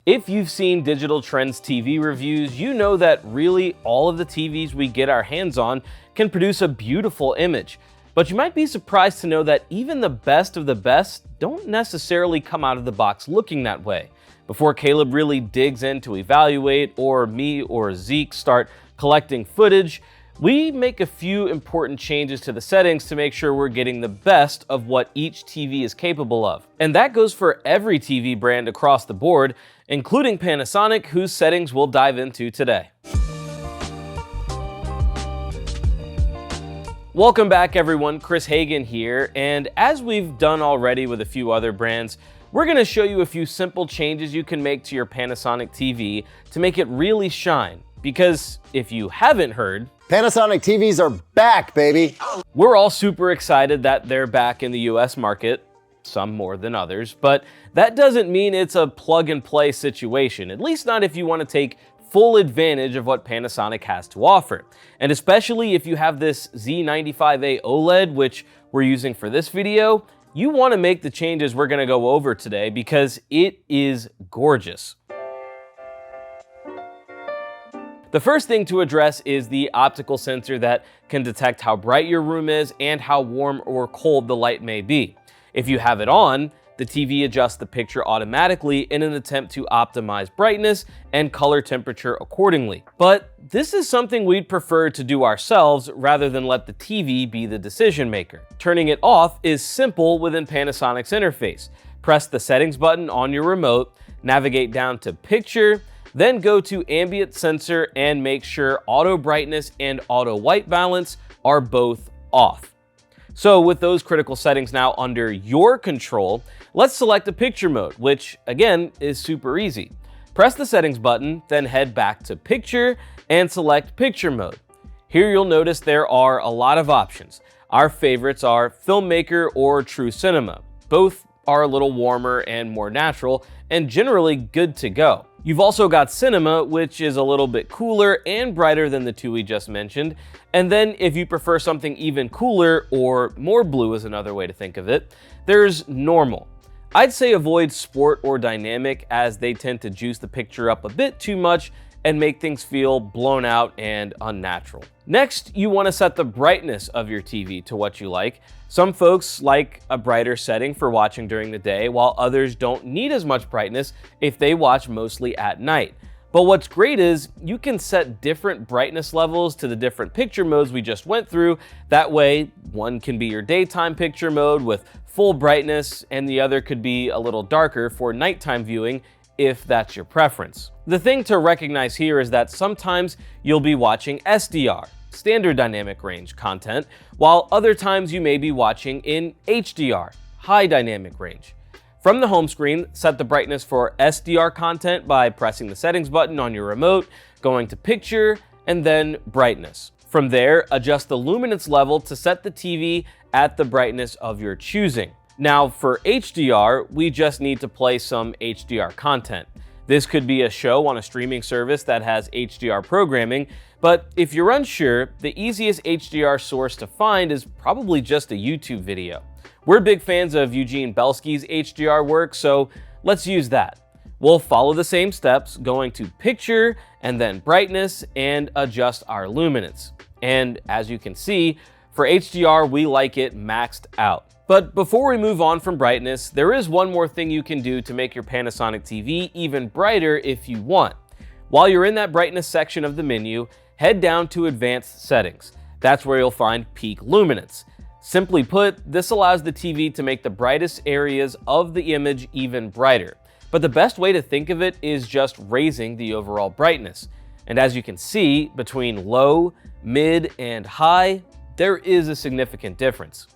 If you've seen Digital Trends TV reviews, you know that really all of the TVs we get our hands on can produce a beautiful image. But you might be surprised to know that even the best of the best don't necessarily come out of the box looking that way. Before Caleb really digs in to evaluate, or me or Zeke start collecting footage, we make a few important changes to the settings to make sure we're getting the best of what each TV is capable of. And that goes for every TV brand across the board, including Panasonic, whose settings we'll dive into today. Welcome back everyone, Chris Hagan here, and as we've done already with a few other brands, we're going to show you a few simple changes you can make to your Panasonic TV to make it really shine. Because if you haven't heard, Panasonic TVs are back, baby! We're all super excited that they're back in the US market, some more than others, but that doesn't mean it's a plug-and-play situation, at least not if you want to take full advantage of what Panasonic has to offer. And especially if you have this Z95A OLED, which we're using for this video, you want to make the changes we're going to go over today because it is gorgeous. The first thing to address is the optical sensor that can detect how bright your room is and how warm or cold the light may be. If you have it on, the TV adjusts the picture automatically in an attempt to optimize brightness and color temperature accordingly. But this is something we'd prefer to do ourselves rather than let the TV be the decision maker. Turning it off is simple within Panasonic's interface. Press the settings button on your remote, navigate down to Picture, then go to Ambient Sensor and make sure Auto Brightness and Auto White Balance are both off. So with those critical settings now under your control, let's select the picture mode, which again is super easy. Press the settings button, then head back to Picture and select Picture mode. Here you'll notice there are a lot of options. Our favorites are Filmmaker or True Cinema. Both are a little warmer and more natural and generally good to go. You've also got Cinema, which is a little bit cooler and brighter than the two we just mentioned. And then if you prefer something even cooler, or more blue is another way to think of it, there's Normal. I'd say avoid Sport or Dynamic as they tend to juice the picture up a bit too much and make things feel blown out and unnatural. Next, you want to set the brightness of your TV to what you like. Some folks like a brighter setting for watching during the day, while others don't need as much brightness if they watch mostly at night. But what's great is you can set different brightness levels to the different picture modes we just went through. That way, one can be your daytime picture mode with full brightness, and the other could be a little darker for nighttime viewing if that's your preference. The thing to recognize here is that sometimes you'll be watching SDR, standard dynamic range content, while other times you may be watching in HDR, high dynamic range. From the home screen, set the brightness for SDR content by pressing the settings button on your remote, going to Picture, and then Brightness. From there, adjust the luminance level to set the TV at the brightness of your choosing. Now for HDR, we just need to play some HDR content. This could be a show on a streaming service that has HDR programming, but if you're unsure, the easiest HDR source to find is probably just a YouTube video. We're big fans of Eugene Belsky's HDR work, so let's use that. We'll follow the same steps, going to Picture and then Brightness and adjust our luminance. And as you can see, for HDR, we like it maxed out. But before we move on from brightness, there is one more thing you can do to make your Panasonic TV even brighter if you want. While you're in that brightness section of the menu, head down to Advanced Settings. That's where you'll find Peak Luminance. Simply put, this allows the TV to make the brightest areas of the image even brighter. But the best way to think of it is just raising the overall brightness. And as you can see, between low, mid, and high, there is a significant difference.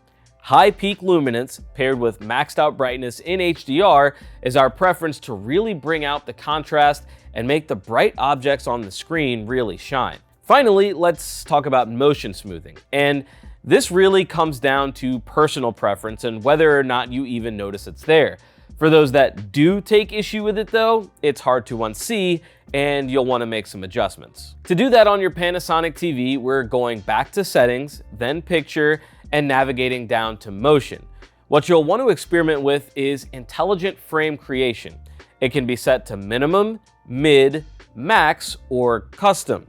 High peak luminance paired with maxed out brightness in HDR is our preference to really bring out the contrast and make the bright objects on the screen really shine. Finally, let's talk about motion smoothing. And this really comes down to personal preference and whether or not you even notice it's there. For those that do take issue with it though, it's hard to unsee and you'll want to make some adjustments. To do that on your Panasonic TV, we're going back to Settings, then Picture, and navigating down to Motion. What you'll want to experiment with is Intelligent Frame Creation. It can be set to minimum, mid, max, or custom,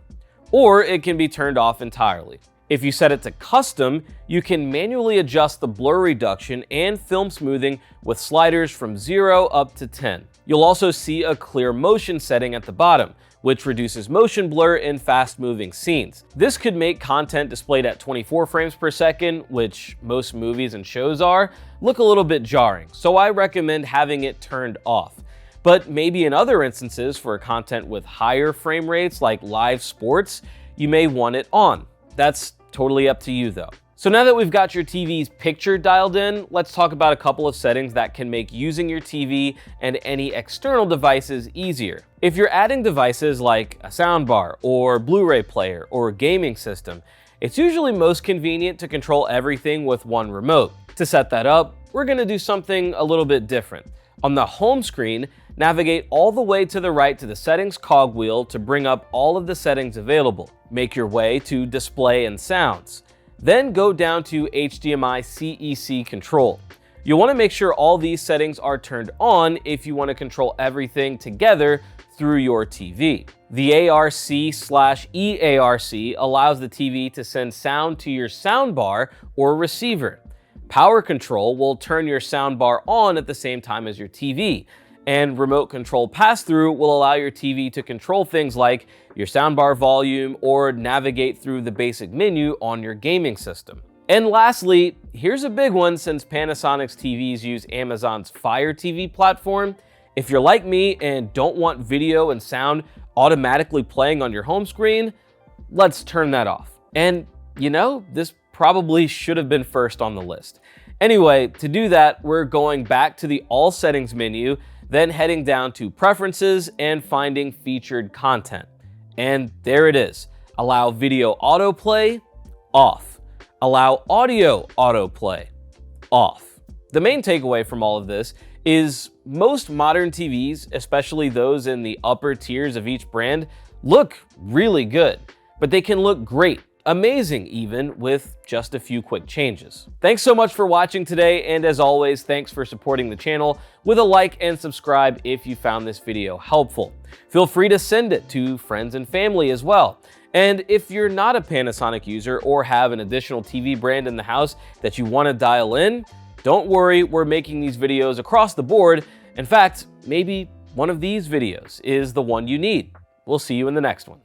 or it can be turned off entirely. If you set it to custom, you can manually adjust the blur reduction and film smoothing with sliders from 0 up to 10. You'll also see a clear motion setting at the bottom, which reduces motion blur in fast-moving scenes. This could make content displayed at 24 frames per second, which most movies and shows are, look a little bit jarring, so I recommend having it turned off. But maybe in other instances, for content with higher frame rates like live sports, you may want it on. That's totally up to you though. So now that we've got your TV's picture dialed in, let's talk about a couple of settings that can make using your TV and any external devices easier. If you're adding devices like a soundbar or Blu-ray player or gaming system, it's usually most convenient to control everything with one remote. To set that up, we're gonna do something a little bit different. On the home screen, navigate all the way to the right to the settings cogwheel to bring up all of the settings available. Make your way to display and sounds. Then go down to HDMI-CEC control. You'll want to make sure all these settings are turned on if you want to control everything together through your TV. The ARC/EARC allows the TV to send sound to your soundbar or receiver. Power control will turn your soundbar on at the same time as your TV, and remote control pass-through will allow your TV to control things like your soundbar volume or navigate through the basic menu on your gaming system. And lastly, here's a big one since Panasonic's TVs use Amazon's Fire TV platform. If you're like me and don't want video and sound automatically playing on your home screen, let's turn that off. And you know, this probably should have been first on the list. Anyway, to do that, we're going back to the All Settings menu, then heading down to Preferences and finding Featured Content. And there it is. Allow video autoplay, off. Allow audio autoplay, off. The main takeaway from all of this is most modern TVs, especially those in the upper tiers of each brand, look really good, but they can look great, amazing even, with just a few quick changes. Thanks so much for watching today, and as always, thanks for supporting the channel with a like and subscribe if you found this video helpful. Feel free to send it to friends and family as well. And if you're not a Panasonic user or have an additional TV brand in the house that you want to dial in, don't worry, we're making these videos across the board. In fact, maybe one of these videos is the one you need. We'll see you in the next one.